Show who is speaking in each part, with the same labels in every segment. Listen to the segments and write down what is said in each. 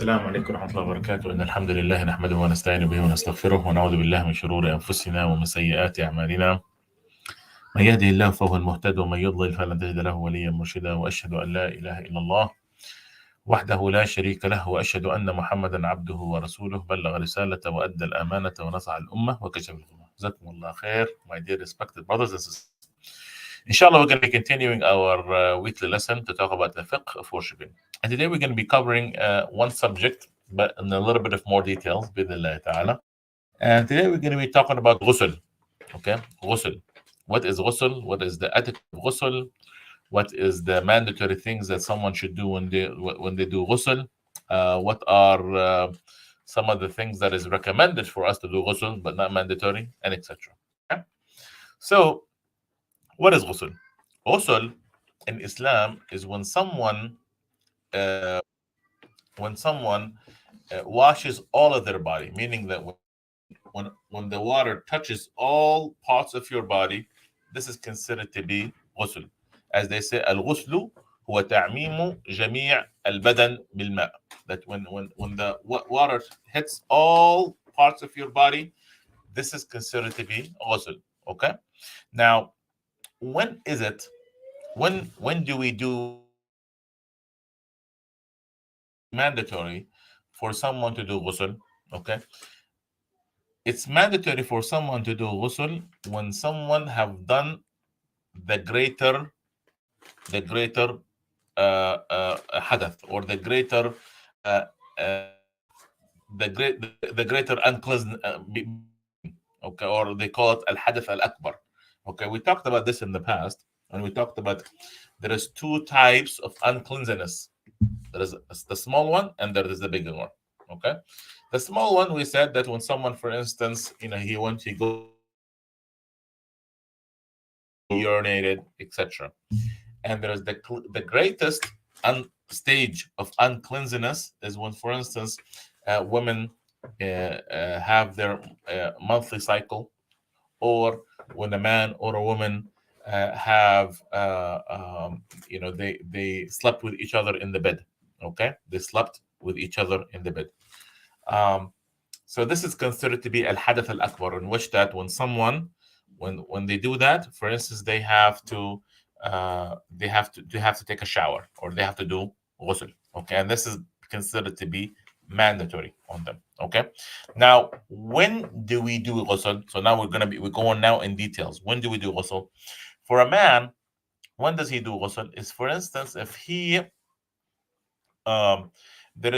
Speaker 1: السلام عليكم ورحمة الله وبركاته. إن الحمد لله نحمده ونستعين به ونستغفره ونعوذ بالله من شرور أنفسنا ومن سيئات أعمالنا. من يهده الله فهو المهتد ومن يضلل فلن تجد له وليا مرشدا، وأشهد أن لا إله إلا الله وحده لا شريك له، وأشهد أن محمدا عبده ورسوله، بلغ رسالة وأدى الأمانة ونصح الأمة وكشف الغمة. جزاكم الله خير, my dear respected brothers and sisters. Inshallah, we're going to be continuing our weekly lesson to talk about the fiqh of worshiping. And today we're going to be covering one subject, but in a little bit of more details, bidnillah ta'ala. And today we're going to be talking about ghusl. Okay, ghusl. What is ghusl? What is the etiquette of ghusl? What is the mandatory things that someone should do when they do ghusl? What are some of the things that is recommended for us to do ghusl, but not mandatory, and etc. Okay? So, what is ghusl? Ghusl in Islam is when someone uh, washes all of their body, meaning that when the water touches all parts of your body, this is considered to be ghusl. As they say, al-ghuslu هو تعميم جميع البدن بالماء. That when the water hits all parts of your body, this is considered to be ghusl. Okay. Now, when is it? When do we do mandatory for someone to do ghusl? Okay. It's mandatory for someone to do ghusl when someone have done the greater hadath, or the greater uh, uh, the greater uncleanness, okay, or they call it al hadath al akbar. Okay, we talked about this in the past, and we talked about there is two types of uncleanness. There is the small one and there is the bigger one. Okay, the small one, we said that when someone, for instance, he goes, urinated, etc. And there is the greatest stage of uncleanliness is when, for instance, women have their monthly cycle, or when a man or a woman have they slept with each other in the bed. Okay, they slept with each other in the bed. Um, so this is considered to be al hadath al akbar, in which that when they do that, for instance, they have to take a shower, or they have to do ghusl. Okay, and this is considered to be mandatory on them. Okay, now when do we do ghusl? So now we're going now in details. When do we do ghusl? For a man, when does he do ghusl? Is, for instance, if he um there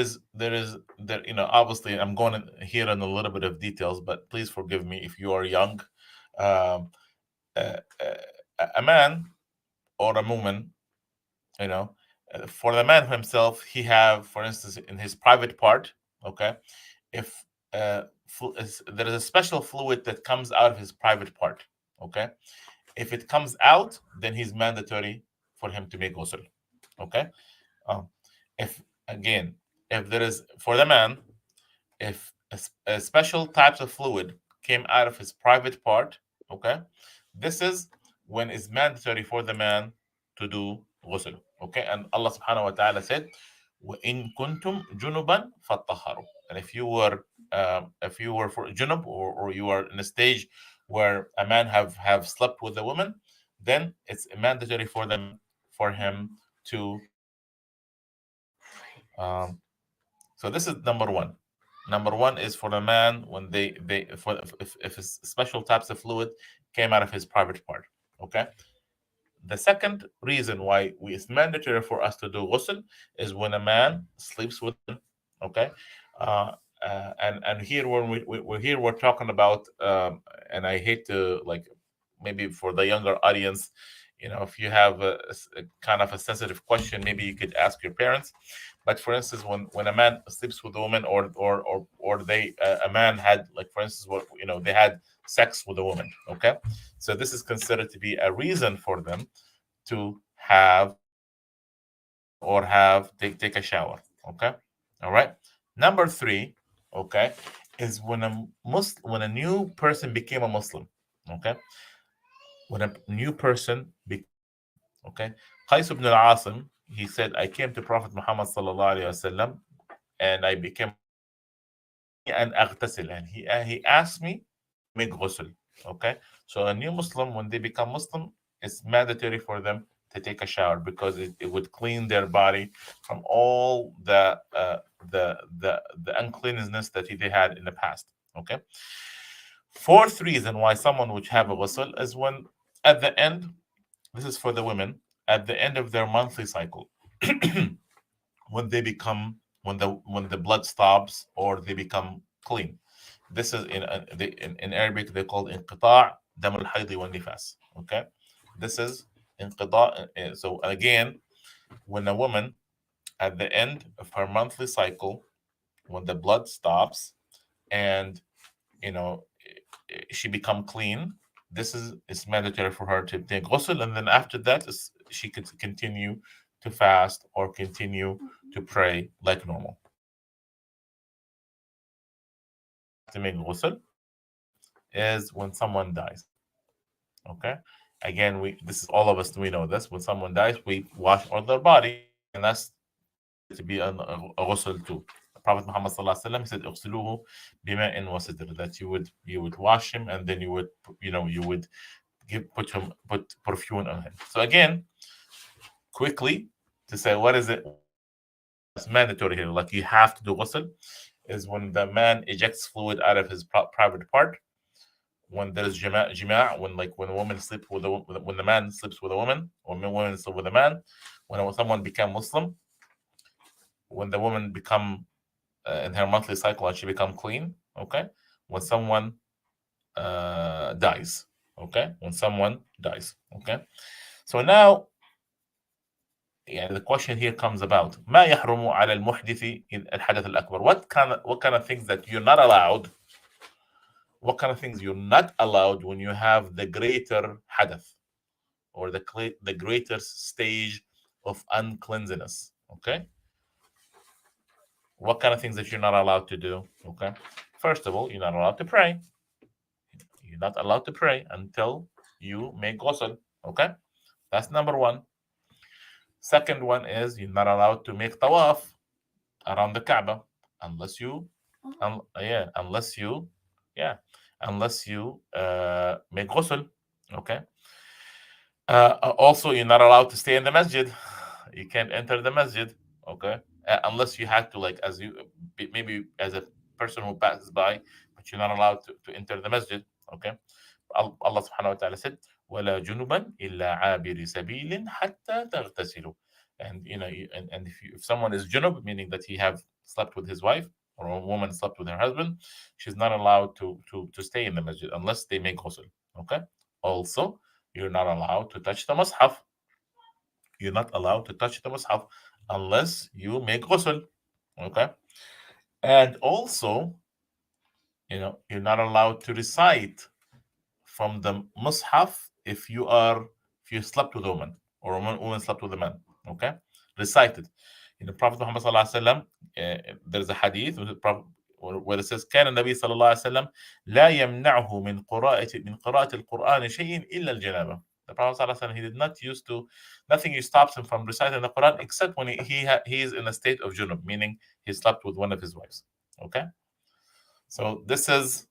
Speaker 1: obviously I'm going here in a little bit of details, but please forgive me if you are young. um a man or a woman, you know for the man himself, he have, for instance, in his private part. Okay, if there is a special fluid that comes out of his private part. Okay, if it comes out, then he's mandatory for him to make ghusl. Okay. um, if again, if there is, for the man, if a special types of fluid came out of his private part. Okay, this is when it's mandatory for the man to do ghusl. Okay, and Allah subhanahu wa ta'ala said, وَإِن كُنْتُمْ جُنُبًا فَاتَّهَّرُوا. And if you were for junub, or you are in a stage where a man have slept with a woman, then it's mandatory for him to so this is number one. Number one is for the man when they for if special types of fluid came out of his private part. Okay. The second reason why it's mandatory for us to do ghusl is when a man sleeps with him. Okay. Uh, and here when we're talking about and I hate to, like, maybe for the younger audience, if you have a kind of a sensitive question, maybe you could ask your parents. But for instance, when a man sleeps with a woman, or they a man had, like, for instance, they had sex with a woman. Okay, so this is considered to be a reason for them to have, or take a shower. Okay, all right. Number three, okay, is when a new person became a Muslim. Okay, when a new person okay, Qais ibn al-Asim, he said, I came to Prophet Muhammad sallallahu alaihi wasallam, and I became and أغتسل, and he asked me to make ghusl. Okay, so a new Muslim, when they become Muslim, it's mandatory for them to take a shower because it would clean their body from all the uncleanness that they had in the past. Okay. Fourth reason why someone would have a ghusl is when at the end, this is for the women, at the end of their monthly cycle, when they become when the blood stops or they become clean. This is in Arabic they call انقطاع دم الحيض والنفاس. Okay, this is انقطاع. So again, when a woman at the end of her monthly cycle, when the blood stops and you know she become clean, this is it's mandatory for her to take ghusl, and then after that she could continue to fast or continue to pray like normal. To make ghusl is when someone dies. Okay, again, we this is all of us, we know this. When someone dies, we wash all their body, and that's to be a ghusl too. Prophet Muhammad sallallahu alaihi wasallam said, "Ughsiluhu bima'in wa sidr," that you would wash him, and then you would put perfume on him. So again, quickly to say what is it? It's mandatory here. Like you have to do ghusl is when the man ejects fluid out of his private part. When there's jima', when a woman sleeps with when the man sleeps with a woman, or when women sleep with a man, when someone become Muslim, when the woman become in her monthly cycle and she become clean. Okay, when someone dies. Okay, when someone dies. Okay, so now يعني the question here comes about ما يحرم على المحدث الحدث الأكبر. What kind of things that you're not allowed, what kind of things you're not allowed when you have the greater hadath or the greater stage of uncleanliness. Okay, what kind of things that you're not allowed to do? Okay, first of all, you're not allowed to pray. You're not allowed to pray until you make ghusl. Okay, that's number one. Second one is you're not allowed to make tawaf around the Kaaba unless you, yeah, unless you make ghusl. Okay. Also, you're not allowed to stay in the masjid. You can't enter the masjid. Okay, unless you had to, like, as you maybe as a person who passes by, but you're not allowed to enter the masjid. Okay, Allah subhanahu wa ta'ala said, وَلَا جُنُبًا إِلَّا عَابِرِ سَبِيلٍ حَتَّى تَغْتَسِلُوا. And and if someone is junub, meaning that he have slept with his wife, or a woman slept with her husband, she's not allowed to stay in the masjid unless they make ghusl. Okay. Also, you're not allowed to touch the mushaf. You're not allowed to touch the mushaf unless you make ghusl. Okay. And also, you're not allowed to recite from the mushaf if you slept with a woman, or a woman slept with a man. Okay, recite it. Prophet Muhammad sallallahu alaihi wasallam, there's a hadith where it says, كان النبي صلى الله عليه وسلم لا يمنعه من قراءة القرآن شيء إلا الجنابة. The Prophet sallallahu alaihi wasallam, he did not used to, nothing stops him from reciting the Quran except when he is in a state of junub, meaning he slept with one of his wives. Okay, so this is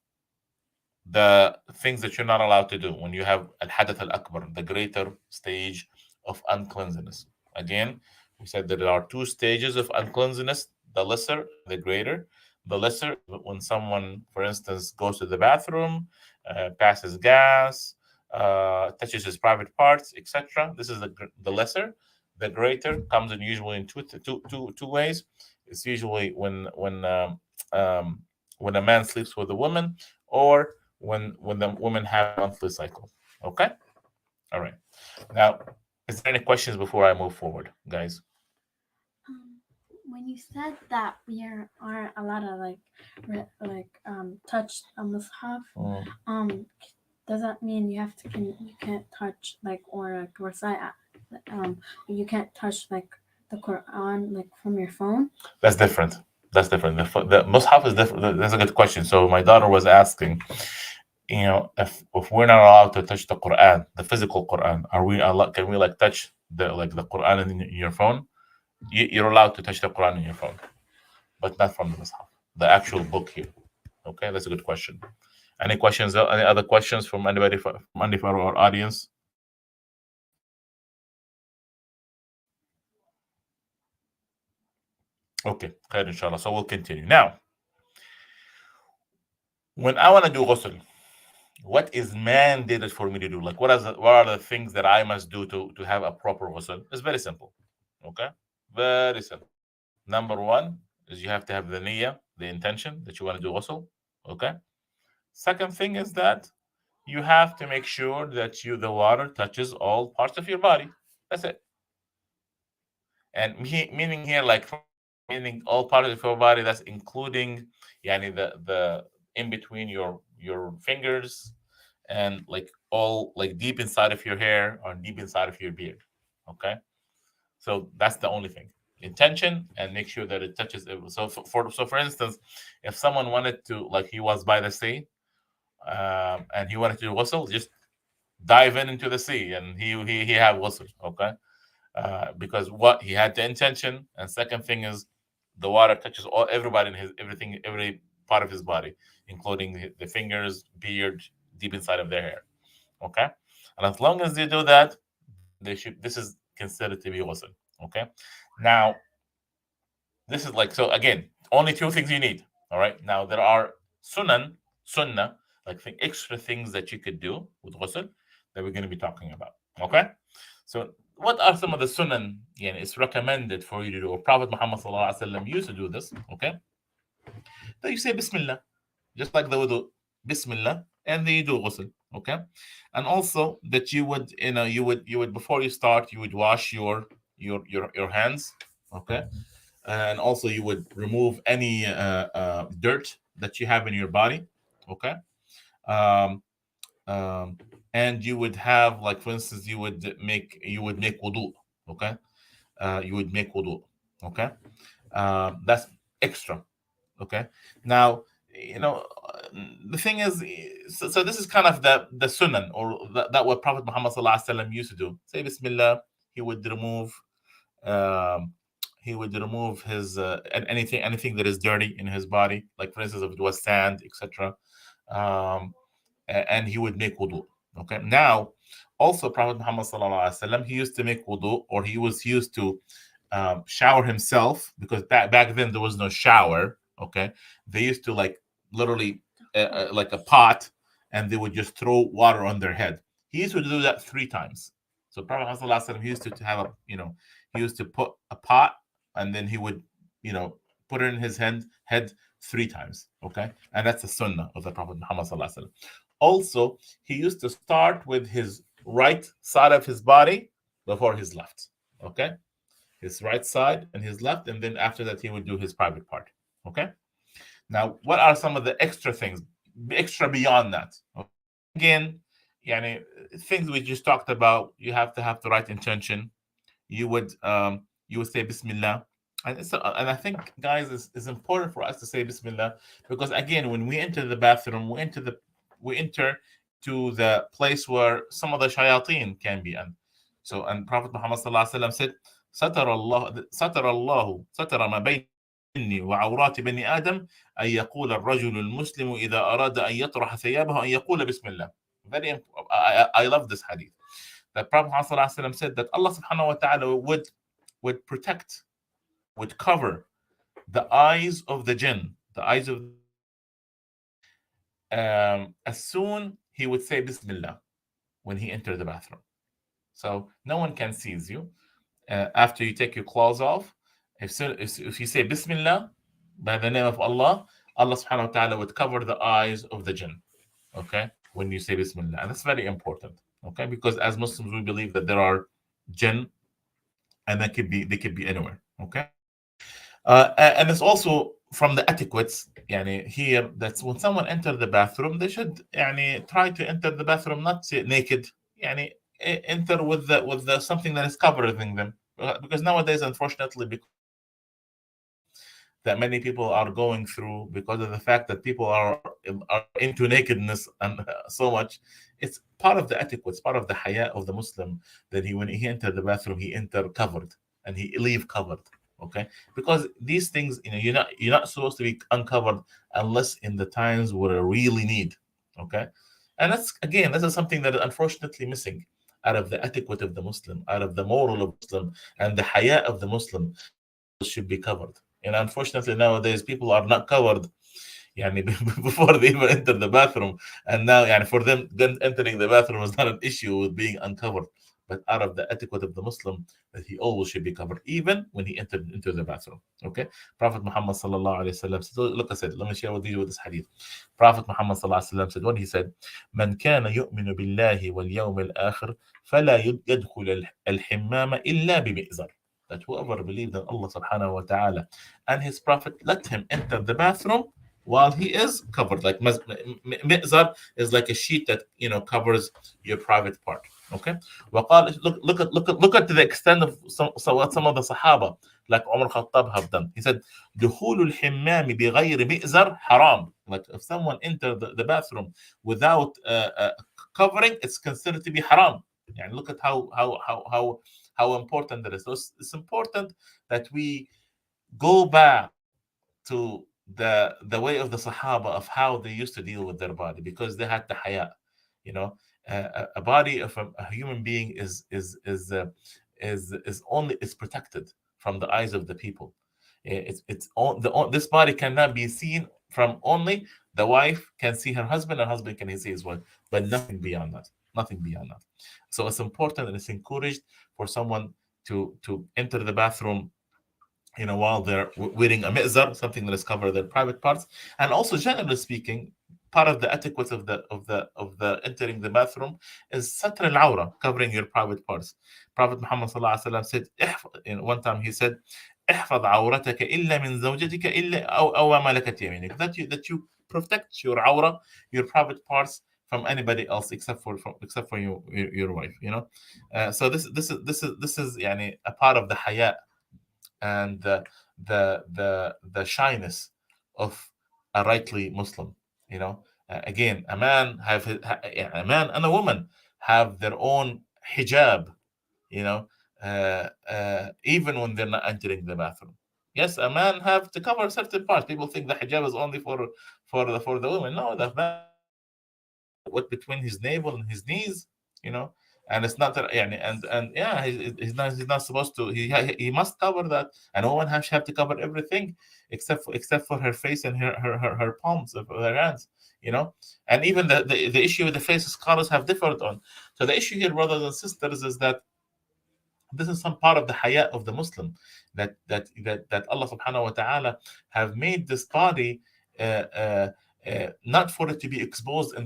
Speaker 1: the things that you're not allowed to do when you have al-hadath al-akbar, the greater stage of uncleanliness. Again, we said that there are two stages of uncleanliness, the lesser, the greater. The lesser, when someone, for instance, goes to the bathroom, passes gas, touches his private parts, etc. This is the lesser. The greater comes in usually in two ways. It's usually when a man sleeps with a woman, or when the women have a monthly cycle. Okay, all right. Now, is there any questions before I move forward, guys?
Speaker 2: When you said that we aren't allowed to touch a mushaf, does that mean you can't touch or recite you can't touch the Quran from your phone?
Speaker 1: That's different. That's different. The mushaf is different. That's a good question. So my daughter was asking, if we're not allowed to touch the Quran, the physical Quran, are we allowed? Can we touch the Quran in your phone? You're allowed to touch the Quran in your phone. but not from the Mus'haf, the actual book here. Okay, that's a good question. Any questions? Any other questions from anybody from any of our audience? Okay, khair inshallah. So we'll continue. Now, when I want to do ghusl, what is mandated for me to do? Like, what are the things that I must do to have a proper ghusl? It's very simple. Okay, very simple. Number one is you have to have the niyyah, the intention that you want to do ghusl. Okay. Second thing is that you have to make sure that the water touches all parts of your body. That's it. And meaning here, like meaning all parts of your body. That's including, yani the in between your fingers, and like all like deep inside of your hair or deep inside of your beard. Okay, so that's the only thing. Intention, and make sure that it touches it. So for instance, if someone wanted to, like, he was by the sea, and he wanted to do ghusl, just dive into the sea, and he have ghusl. Okay, because what he had the intention, and second thing is the water touches all everybody in his everything every part of his body, including the fingers, beard, deep inside of their hair. Okay, and as long as they do that, then they should. This is considered to be ghusl. Okay, now this is like, so again, only two things you need. All right, now there are sunnah, like extra things that you could do with ghusl that we're going to be talking about. Okay, so what are some of the sunnah? Yeah, it's recommended for you to do. Prophet Muhammad sallallahu alaihi wasallam used to do this. Okay, that you say Bismillah, just like the wudu, Bismillah, and then you do ghusl. Okay, and also that you would, you would before you start, you would wash your hands. Okay, and also you would remove any dirt that you have in your body. Okay, um, um, and you would have, like, for instance, you would make wudu. Okay, you would make wudu. Okay, that's extra. Okay, now, the thing is, so this is kind of the sunnah, or that what Prophet Muhammad sallallahu alaihi wasallam used to do. Say Bismillah. He would remove um, his anything that is dirty in his body, like for instance, if it was sand, etc. Um, and he would make wudu. Okay. Now, also Prophet Muhammad sallallahu alaihi wasallam, he used to make wudu, or he was used to shower himself, because back then there was no shower. Okay, they used to, like, literally like a pot, and they would just throw water on their head. He used to do that 3 times. So Prophet Muhammad sallallahu alaihi wasallam, he used to have he used to put a pot, and then he would, put it in his head 3 times. Okay, and that's the sunnah of the Prophet Muhammad sallallahu alaihi wasallam. Also, he used to start with his right side of his body before his left. Okay, his right side and his left, and then after that he would do his private part. Okay. Now, what are some of the extra things, extra beyond that? Okay. Again, yani, things we just talked about. You have to have the right intention. You would say Bismillah, and I think, guys, it's important for us to say Bismillah, because again, when we enter the bathroom, we enter to the place where some of the shayateen can be. And Prophet Muhammad sallallahu alaihi wasallam said, "Satara ma bayni wa awrati bani Adam an yaqula ar-rajul al-muslim idha arada an yatraha thiyabahu an yaqula Bismillah." I love this hadith. That Prophet Muhammad sallallahu alaihi wasallam said that Allah subhanahu wa ta'ala would protect, would cover the eyes of the jinn, the eyes of as soon he would say Bismillah when he entered the bathroom. So no one can seize you. After you take your clothes off, if you say Bismillah, by the name of Allah, Allah subhanahu wa ta'ala would cover the eyes of the jinn. Okay, when you say Bismillah. And that's very important. Okay, because as Muslims, we believe that there are jinn, and they could be anywhere. Okay, and it's also from the etiquettes, yani, here, that's when someone enters the bathroom, they should, yani, try to enter the bathroom not naked, yani, enter with the something that is covering them. Because nowadays, unfortunately, because that many people are going through, because of the fact that people are into nakedness and so much, it's part of the etiquette, it's part of the haya of the Muslim, that when he entered the bathroom, he enter covered, and he leave covered. Okay, because these things, you're not supposed to be uncovered unless in the times where a really need. Okay, and that's, again, this is something that is unfortunately missing out of the etiquette of the Muslim, out of the moral of Muslim, and the haya of the Muslim. People should be covered. And unfortunately nowadays people are not covered, يعني before they even enter the bathroom. And now, يعني, for them, entering the bathroom is not an issue with being uncovered, but out of the etiquette of the Muslim, that he always should be covered, even when he entered into the bathroom. Okay, Prophet Muhammad sallallahu alaihi wasallam said, look, I said, let me share with you with this hadith. Prophet Muhammad sallallahu alaihi wasallam said, when he said, "Man kana yu'minu billahi wal yawm al-akhir, fala yadkhul al-hammam illa bi-mi'zar." That whoever believed in Allah subhanahu wa ta'ala and his prophet, let him enter the bathroom while he is covered. Like mi'zar is like a sheet that covers your private part. Okay. وقال, look at the extent of what some of the Sahaba like Umar Khattab have done. He said, دخول الحمام بغير مئزر حرام. Like if someone entered the bathroom without covering, it's considered to be haram. And look at how important that is. So it's important that we go back to the way of the Sahaba of how they used to deal with their body, because they had the haya. You know, a body of a human being is only is protected from the eyes of the people. It's all this body cannot be seen from only the wife can see her husband and husband can see his wife, but nothing beyond that. Nothing beyond that. So it's important and it's encouraged for someone to enter the bathroom while they're wearing a mizar, something that is cover their private parts. And also, generally speaking, part of the etiquette of the entering the bathroom is satr al-awra, covering your private parts. Prophet Muhammad sallallahu alaihi wasallam said, one time he said, احفظ عورتك إلا من زوجتك إلا أو ما ملكت يمينك. That you protect your awra, your private parts, from anybody else except for your wife. So this is يعني a part of the haya and the shyness of a rightly Muslim. Again, a man and a woman have their own hijab. Even when they're not entering the bathroom. Yes, a man have to cover certain parts. People think the hijab is only for the women. No, the man what between his navel and his knees. You know, and it's not that, and yeah, he's not supposed to. He must cover that, and no one have to cover everything except for her face and her palms of her hands. And even the issue with the face, scholars have differed on. So the issue here, brothers and sisters, is that this is some part of the haya of the Muslim, that Allah subhanahu wa ta'ala have made this body not for it to be exposed for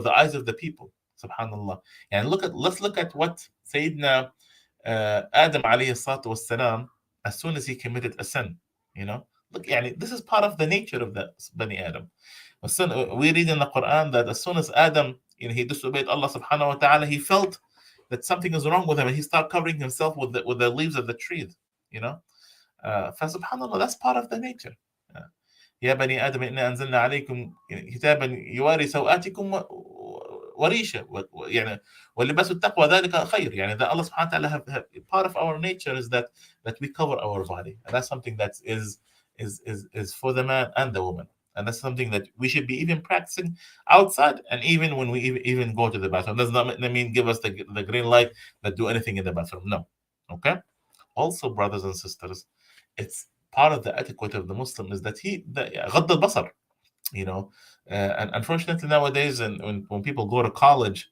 Speaker 1: the eyes of the people. Subhanallah. And let's look at what Sayyidina Adam alayhi salatu wassalam, as soon as he committed a sin. Look, this is part of the nature of the Bani Adam. We read in the Quran that as soon as Adam, he disobeyed Allah subhanahu wa ta'ala, he felt that something is wrong with him, and he started covering himself with the leaves of the trees. فسبحان الله, that's part of the nature. يا بني آدم إنا أنزلنا عليكم كتابا يواري سوآتكم وريشة ولباس التقوى ذلك خير. That Allah subhanahu wa ta'ala have part of our nature is that we cover our body, and that's something that is for the man and the woman. And that's something that we should be even practicing outside, and even when we even go to the bathroom. Does not mean give us the green light that do anything in the bathroom. No. Okay. Also, brothers and sisters, it's part of the etiquette of the Muslim is that غض البصر. And unfortunately nowadays, and when people go to college,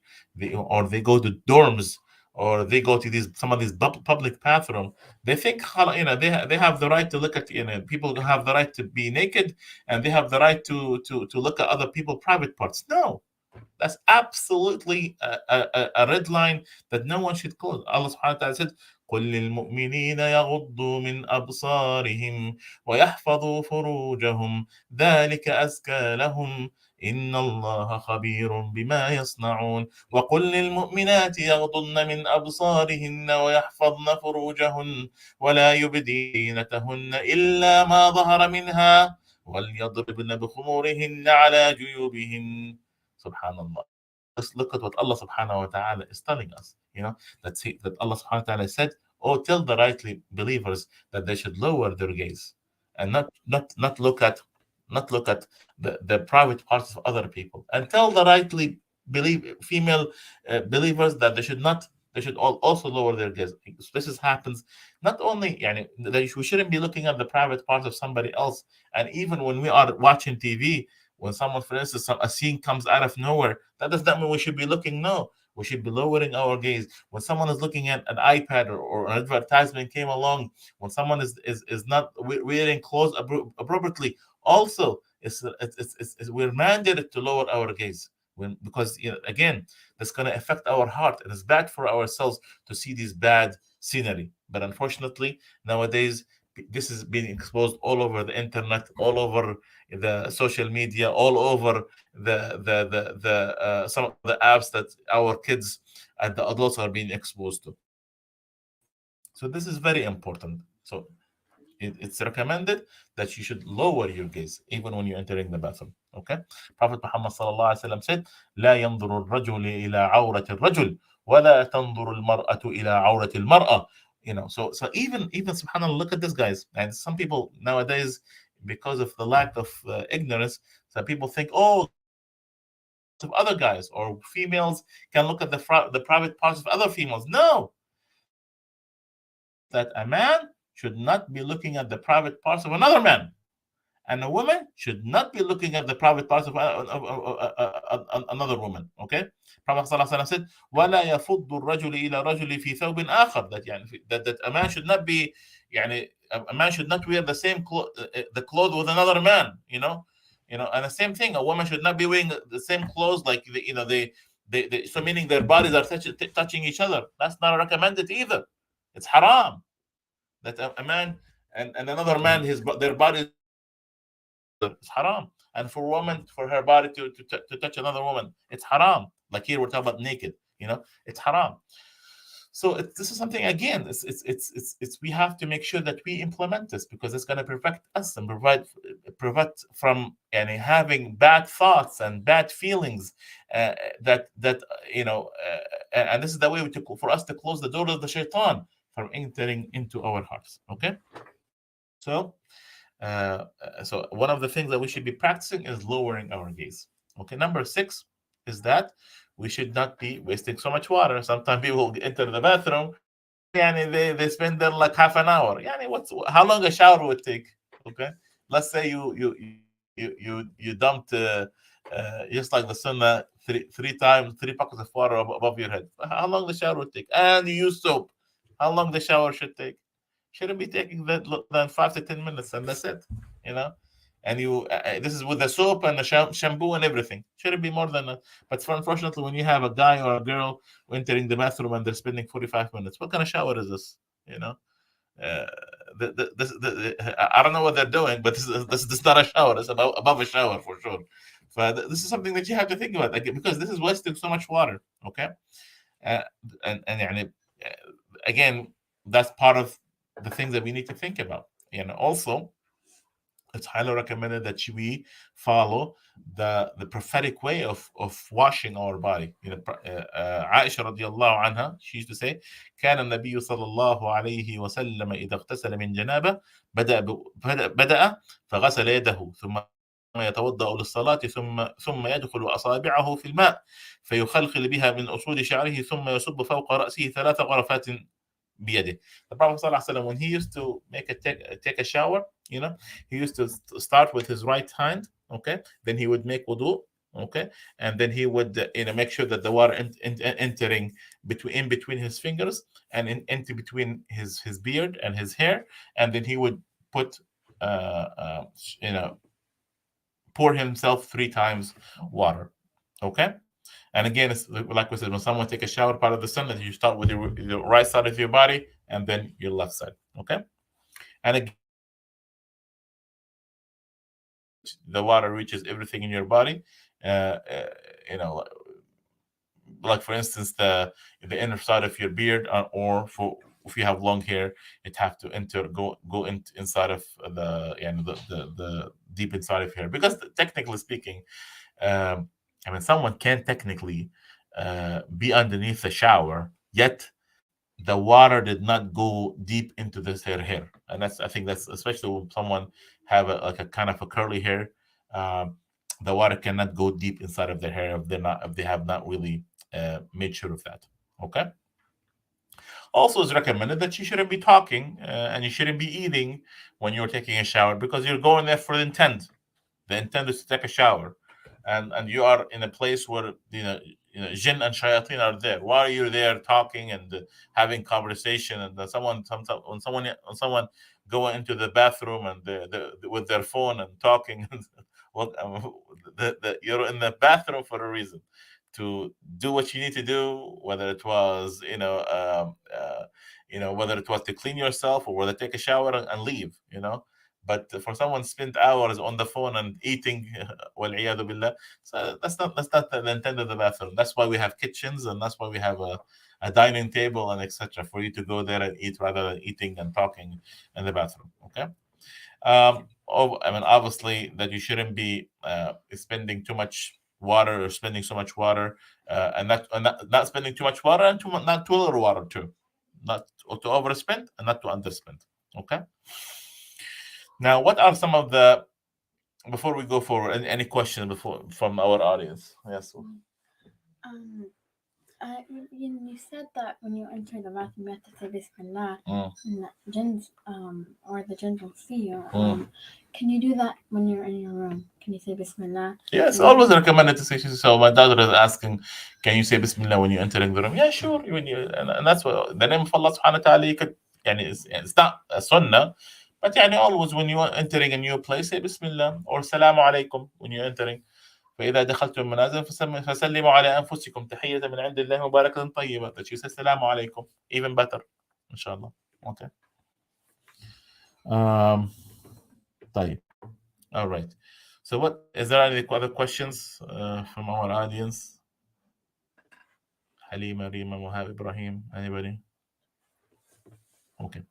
Speaker 1: or they go to dorms, or they go to some of these public bathroom, they think they have the right to look at people have the right to be naked, and they have the right to look at other people's private parts. No, that's absolutely a red line that no one should cross. Allah subhanahu wa ta'ala said, قل للمؤمنين يغضوا من أبصارهم ويحفظوا فروجهم ذلك أزكى لهم إن الله خبير بما يصنعون وقل للمؤمنات يغضن من أبصارهن ويحفظن فروجهن ولا يبدين زينتهن إلا ما ظهر منها وليضربن بخمورهن على جيوبهن. Subhanallah. Let's look at what Allah subhanahu wa ta'ala is telling us. That Allah subhanahu wa ta'ala said, or tell the rightly believers that they should lower their gaze and not look at the private parts of other people, and tell the rightly believe female believers that they should also lower their gaze. This is happens not only يعني, that we shouldn't be looking at the private parts of somebody else. And even when we are watching TV, when someone, for instance, a scene comes out of nowhere, that does not mean we should be looking. No, we should be lowering our gaze. When someone is looking at an iPad, or an advertisement came along, when someone is not wearing clothes appropriately, also we're mandated to lower our gaze. Because again, that's going to affect our heart, and it's bad for ourselves to see these bad scenery. But unfortunately, nowadays, this is being exposed all over the internet, all over the social media, all over the some of the apps that our kids and the adults are being exposed to. So this is very important. So it's recommended that you should lower your gaze even when you're entering the bathroom. Okay. Prophet Muhammad sallallahu alaihi wasallam said, لا ينظر الرجل إلى عورة الرجل ولا تنظر المرأة إلى عورة المرأة. So even subhanallah, look at this, guys. And some people nowadays, because of the lack of ignorance, some people think, oh, guys can look at the private parts of other guys, or females can look at the private parts of other females. No, the Prophet says that a man should not be looking at the private parts of another man, and a woman should not be looking at the private parts of another woman. Okay, Prophet ﷺ said, "ولا يفض الرجل إلى رجل في ثوب آخر." That a man should not be, a man should not wear the same the clothes with another man. And the same thing, a woman should not be wearing the same clothes, like so meaning their bodies are touching each other. That's not recommended either. It's haram that a man and another man, their bodies are touching each other. It's haram. And for a woman, for her body to touch another woman, it's haram. Like here we're talking about naked. It's haram. So this is something, again, it's we have to make sure that we implement this, because it's going to protect us and prevent from having bad thoughts and bad feelings, that and this is the way for us to close the door of the shaitan from entering into our hearts. Okay. So so one of the things that we should be practicing is lowering our gaze. Okay. Number 6 is that we should not be wasting so much water. Sometimes people enter the bathroom, they spend there like half an hour. How long a shower would take? Okay. Let's say you dumped just like the sunnah, three times, 3 buckets of water above your head. How long the shower would take? And you use soap. How long the shower should take? Shouldn't be taking that than 5 to 10 minutes, and that's it. You know, and this is with the soap and the shampoo and everything. Shouldn't be more than that. But unfortunately, when you have a guy or a girl entering the bathroom and they're spending 45 minutes, what kind of shower is this? Uh, I don't know what they're doing, but this is not a shower. It's above a shower for sure. But this is something that you have to think about, because this is wasting so much water. Okay, uh, and again, that's part of the things that we need to think about. Also, it's highly recommended that we follow the prophetic way of washing our body. Aisha radiallahu anha, she used to say, كان النبي صلى الله عليه وسلم إذا اغتسل من جنابه بدأ فغسل يده ثم يتوضأ للصلاة ثم يدخل أصابعه في الماء فيخلخل بها من أصول شعره ثم يصب فوق رأسه 3 غرفات بيده. The Prophet ﷺ, when he used to take a shower, he used to start with his right hand, okay? Then he would make wudu, okay? And then he would make sure that the water entering in between his fingers and into between his beard and his hair, and then he would put pour himself 3 times water, okay? And again, it's like we said, when someone take a shower, part of the sunnah, you start with your right side of your body and then your left side. Okay. And again, the water reaches everything in your body. Uh, uh, you know, like for instance, the inner side of your beard, or for if you have long hair, it have to go inside of the deep inside of hair, because technically speaking, someone can technically be underneath the shower, yet the water did not go deep into this hair, and that's, I think that's especially when someone have like a kind of a curly hair. um, the water cannot go deep inside of their hair if they're not, if they have not really made sure of that. Okay. Also, it's recommended that you shouldn't be talking and you shouldn't be eating when you're taking a shower, because you're going there for the intent. The intent is to take a shower, and you are in a place where jinn and shayateen are there. Why are you there talking and having conversation? And then when someone go into the bathroom and with their phone and talking, well, you're in the bathroom for a reason, to do what you need to do, whether it was whether it was to clean yourself or whether take a shower and leave. But for someone spent hours on the phone and eating, والعياذ billah, so that's not the intent of the bathroom. That's why we have kitchens, and that's why we have a dining table and etc. for you to go there and eat rather than eating and talking in the bathroom. Okay. I mean, obviously, that you shouldn't be spending too much water or spending so much water, and not spending too much water and not too little water too, not to overspend and not to underspend. Okay. Now, what are some of the, before we go forward, any questions before from our audience? Yes.
Speaker 2: Um, you said that when you enter the bathroom, you have to say Bismillah,
Speaker 1: Mm.
Speaker 2: and that jinns, or the jinns will see you.
Speaker 1: Mm.
Speaker 2: Can you do that when you're in your room? Can you say Bismillah?
Speaker 1: Yes, always recommended to say. So my daughter is asking, can you say Bismillah when you're entering the room? Yeah, sure. And that's what the name of Allah Subhanahu wa Taala. You could, it's not a sunnah, but always when you're entering a new place, say Bismillah or Salamu Alaikum when you're entering. فإذا دخلتم المنازل فسلموا على أنفسكم تحية من عند الله مباركة طيبة. That you say السلام عليكم, even better, inshallah. Okay. طيب. All right. So, what is there any other questions from our audience? Halima, Rima, Mohab, Ibrahim, anybody? Okay.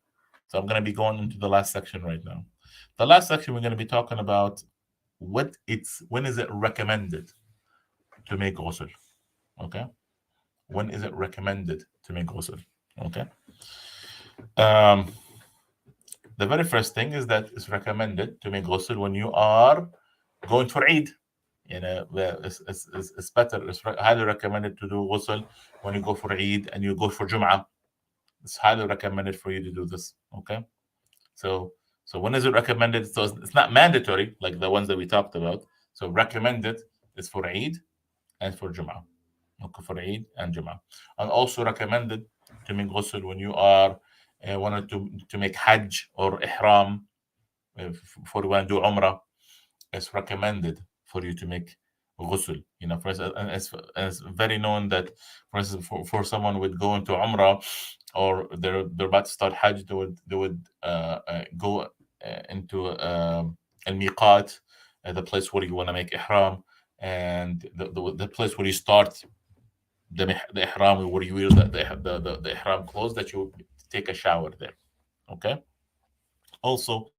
Speaker 1: So I'm going to be going into the last section right now. The last section we're going to be talking about when is it recommended to make ghusl? Okay. When is it recommended to make ghusl? Okay. The very first thing is that it's recommended to make ghusl when you are going for Eid. It's better. It's highly recommended to do ghusl when you go for Eid and you go for Jum'ah. It's highly recommended for you to do this. Okay. So when is it recommended? So it's not mandatory like the ones that we talked about. So recommended is for Eid and for Jum'ah. Okay, for Eid and Jum'ah. And also recommended to make ghusl when you are wanted to make Hajj or Ihram, before you want to do Umrah. It's recommended for you to make ghusl. For instance, and it's very known that, for instance, for someone would go into Umrah, or they're about to start Hajj, they would go into al miqat, the place where you want to make ihram, and the place where you start the ihram, where you wear the ihram clothes, that you take a shower there. Okay. Also,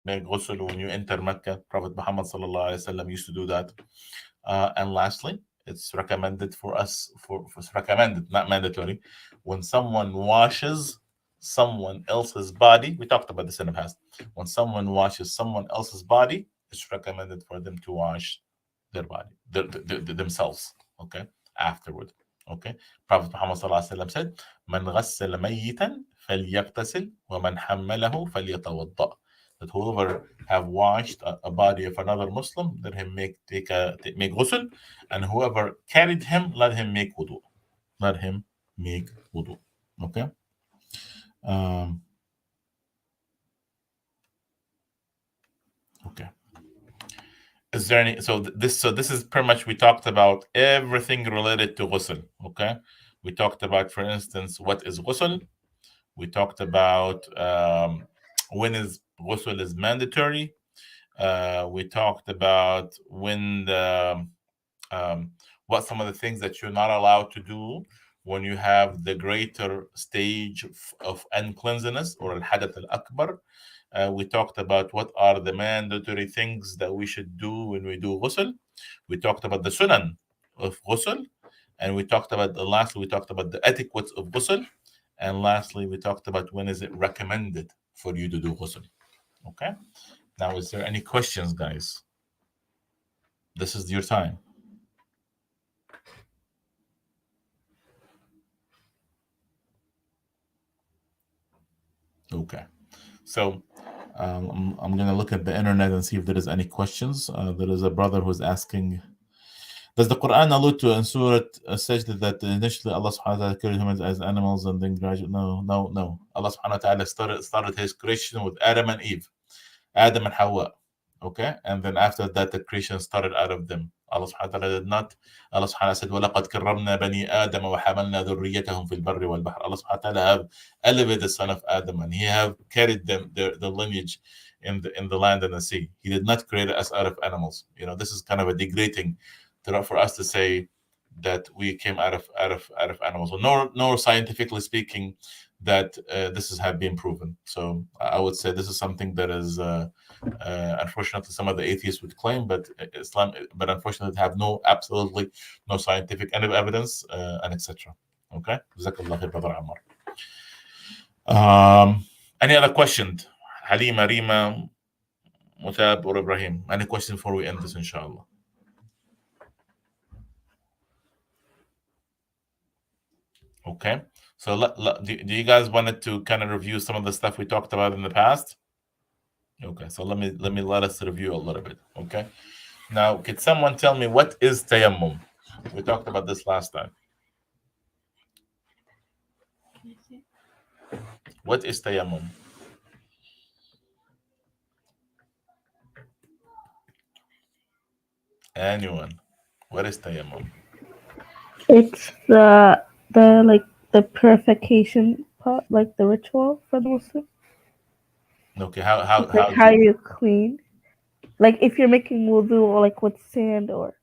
Speaker 1: recommended to make ghusl when you enter Mecca. Prophet Muhammad sallallahu alaihi wasallam used to do that. And lastly, it's recommended for us, it's recommended, not mandatory, when someone washes someone else's body. We talked about this in the past. When someone washes someone else's body, it's recommended for them to wash their body, themselves. Okay, afterward. Okay, Prophet Muhammad sallallahu alaihi wasallam said, "Man ghassala mayyitan فليغتسل ومن حمله فليتوضأ." That whoever have washed a body of another Muslim, let him make ghusl, and whoever carried him, let him make wudu. Let him make wudu. Okay. Um, okay. Is there any? So this is pretty much, we talked about everything related to ghusl. Okay. We talked about, for instance, what is ghusl. We talked about when is ghusl is mandatory. We talked about what some of the things that you're not allowed to do when you have the greater stage of uncleanliness, or al-hadath al-akbar. We talked about what are the mandatory things that we should do when we do ghusl. We talked about the sunan of ghusl. And we talked about, lastly, we talked about the etiquette of ghusl. And lastly, we talked about when is it recommended for you to do ghusl. Okay. Now, is there any questions, guys? This is your time. Okay. So I'm going to look at the internet and see if there is any questions. There is a brother who's asking, does the Quran allude to in Surah Sajda that initially Allah subhanahu wa ta'ala created humans as animals and then gradually? No, no, no. Allah subhanahu wa ta'ala started his creation with Adam and Eve, Adam and Hawa. Okay, and then after that, the creation started out of them. Allah subhanahu wa ta'ala did not. Allah subhanahu wa ta'ala said, وَلَقَدْ كَرَّمْنَا بَنِي آدَمَ وَحَمَلْنَا ذُرِّيَّتَهُم فِي الْبَرِّ وَالْبَحْرِ. Allah subhanahu wa ta'ala have elevated the son of Adam and he have carried them, the lineage in the land and the sea. He did not create us out of animals. This is kind of a degrading for us to say that we came out of animals. So nor scientifically speaking that this has have been proven. So I would say this is something that is unfortunately some of the atheists would claim, but unfortunately have absolutely no scientific evidence and etc. Okay, Jazakallah khair, brother Ammar. Any other question? Halima, Rima, Mutab, or Ibrahim? Any question before we end this, inshallah? Okay, so do you guys wanted to kind of review some of the stuff we talked about in the past? Okay, so let us review a little bit. Okay, now could someone tell me what is tayammum? We talked about this last time. What is tayammum? Anyone? What is tayammum?
Speaker 3: It's the purification part, like the ritual for the Muslim.
Speaker 1: Okay, how
Speaker 3: you clean, like if you're making wudu or like with sand or.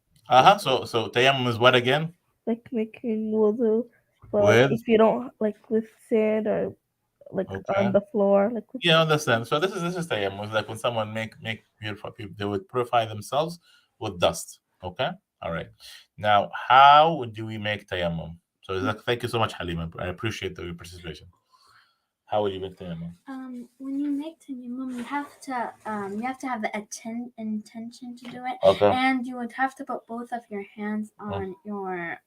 Speaker 1: So tayammum is what again?
Speaker 3: Like making wudu, but like if you don't, like with sand or like on the floor, like with
Speaker 1: understand. So this is tayammum. Like when someone make purify, they would purify themselves with dust. Okay, all right. Now, how do we make tayammum? So thank you so much, Halima. I appreciate your participation. How would you make tayammum?
Speaker 2: When you make tayammum, you have to have the intention to do it, and you would have to put both of your hands on your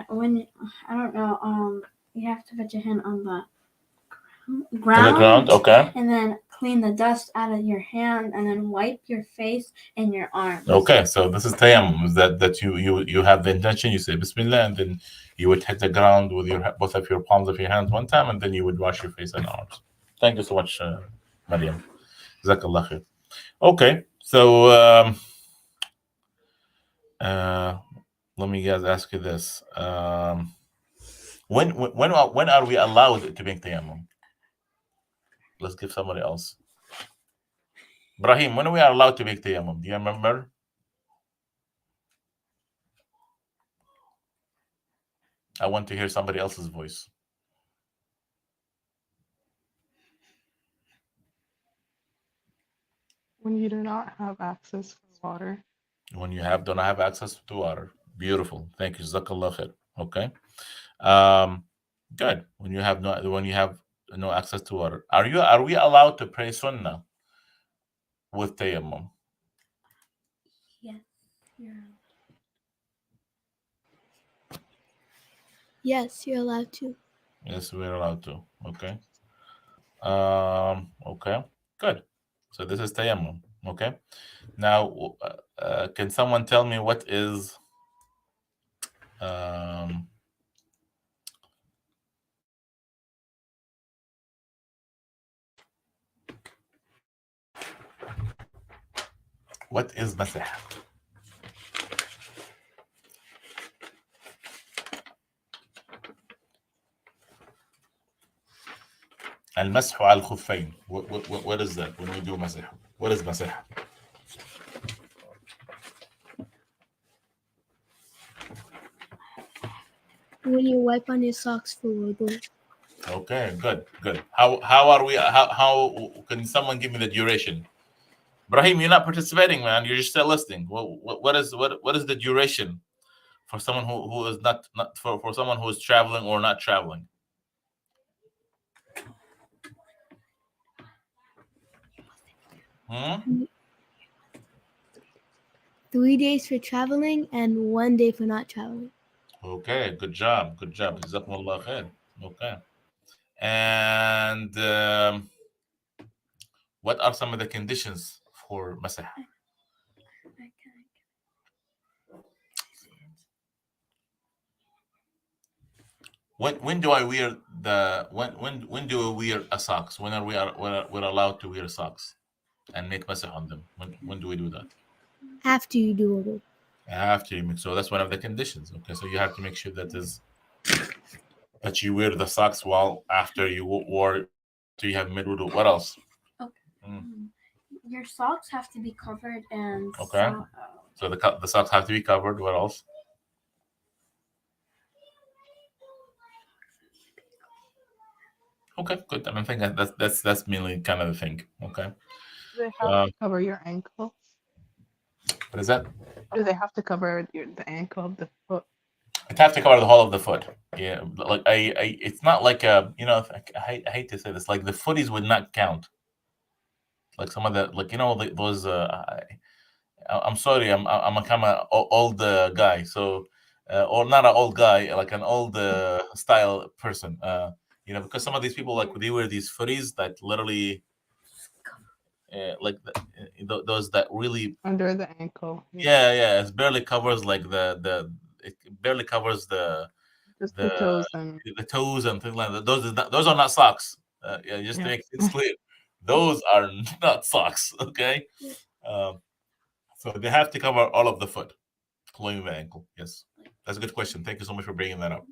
Speaker 2: when I don't know you have to put your hand on the ground,
Speaker 1: okay,
Speaker 2: and then clean the dust out of your hand, and then wipe your face and your arms.
Speaker 1: Okay, so this is tayammum. Is that you have the intention, you say Bismillah, and then you would hit the ground with both of your palms of your hands one time, and then you would wash your face and arms. Thank you so much, Mariam. Jazakallah khair. Okay, so let me guys ask you this: when are we allowed to make tayammum? Let's give somebody else. Brahim, when are we allowed to make tayammum? Do you remember? I want to hear somebody else's voice.
Speaker 4: When you do not have access to water.
Speaker 1: When you don't have access to water. Beautiful. Thank you. Jazakallah khair. Okay. Good. When you have no access to water. Are we allowed to pray sunnah with tayammum?
Speaker 2: Yes.
Speaker 5: Yes, you're allowed to.
Speaker 1: Yes, we're allowed to. Okay. Okay. Good. So this is tayammum. Okay. Now, can someone tell me what is what is masah? المسح على الخفين. What is that when we do مسح? What is مسح?
Speaker 5: When you wipe on your socks for wudu.
Speaker 1: Okay, good. How are we? How can someone give me the duration? Brahim, you're not participating, man. You're just still listening. What is the duration for someone who is not for someone who is traveling or not traveling? Hmm?
Speaker 5: 3 days for traveling and 1 day for not traveling.
Speaker 1: Okay, good job. Good job. Jazakumullah khair. Okay. And what are some of the conditions for masah? When do I wear the when do we wear a socks? When are we're allowed to wear socks and make masah on them? When do we do that?
Speaker 5: After you do wudu.
Speaker 1: After you make, so that's one of the conditions. Okay, so you have to make sure that you wear the socks while after you wore after you have made wudu. What else?
Speaker 2: Okay. Your socks have to be covered and
Speaker 1: okay. So the socks have to be covered. What else? Okay, good. I think that's mainly kind of the thing. Okay.
Speaker 4: Do they have to cover your ankle?
Speaker 1: What is that?
Speaker 4: Do they have to cover the ankle of the foot?
Speaker 1: It have to cover the whole of the foot. Yeah, like it's not like I hate to say this, like the footies would not count. Like some of the those. I'm sorry, I'm a kind of old guy, so or not an old guy, like an old style person. Because some of these people like they wear these footies that literally. Those that really
Speaker 4: under the ankle.
Speaker 1: Yeah, it barely covers like it barely covers
Speaker 4: just the toes and
Speaker 1: things like that. Those are not socks. Just to make it clear, those are not socks. Okay, so they have to cover all of the foot, including the ankle. Yes, that's a good question. Thank you so much for bringing that up.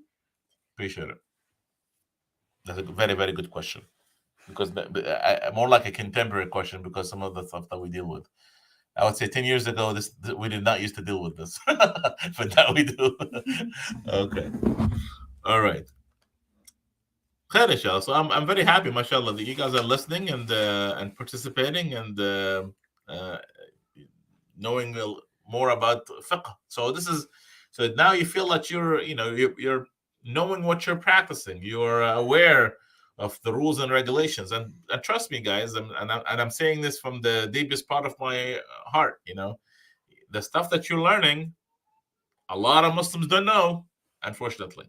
Speaker 1: Appreciate it. That's a very, very good question. Because more like a contemporary question, because some of the stuff that we deal with, I would say 10 years ago, we did not used to deal with this, but now we do. Okay, all right. Khair, inshallah. So I'm very happy, mashallah, that you guys are listening and participating and knowing more about fiqh. So now you feel that you're knowing what you're practicing. You're aware of the rules and regulations, and trust me, guys, and I'm saying this from the deepest part of my heart. The stuff that you're learning, a lot of Muslims don't know, unfortunately.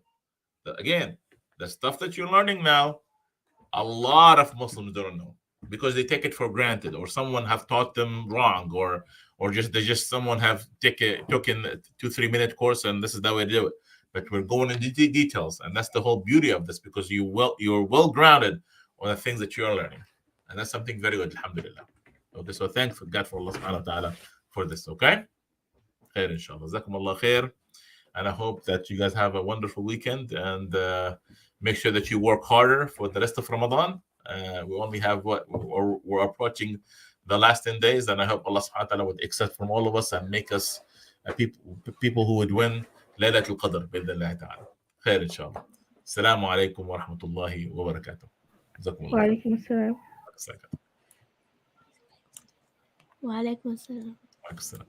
Speaker 1: Again, the stuff that you're learning now, a lot of Muslims don't know because they take it for granted, or someone have taught them wrong, or just someone have taken 2-3 minute course and this is the way to do it. But we're going into details, and that's the whole beauty of this, because you're well grounded on the things that you are learning, and that's something very good. Alhamdulillah. Okay, so thank God for Allah subhanahu wa ta'ala for this. Okay, khair inshallah. Jazakumullah khair, and I hope that you guys have a wonderful weekend, and make sure that you work harder for the rest of Ramadan. We only have we're approaching the last 10 days, and I hope Allah subhanahu wa ta'ala would accept from all of us and make us people who would win Laylatul Qadr بإذن الله تعالى. خير إن شاء الله. السلام عليكم ورحمة الله وبركاته. جزاكم الله خير.
Speaker 3: وعليكم السلام.
Speaker 5: وعليكم السلام.
Speaker 1: وعليكم السلام.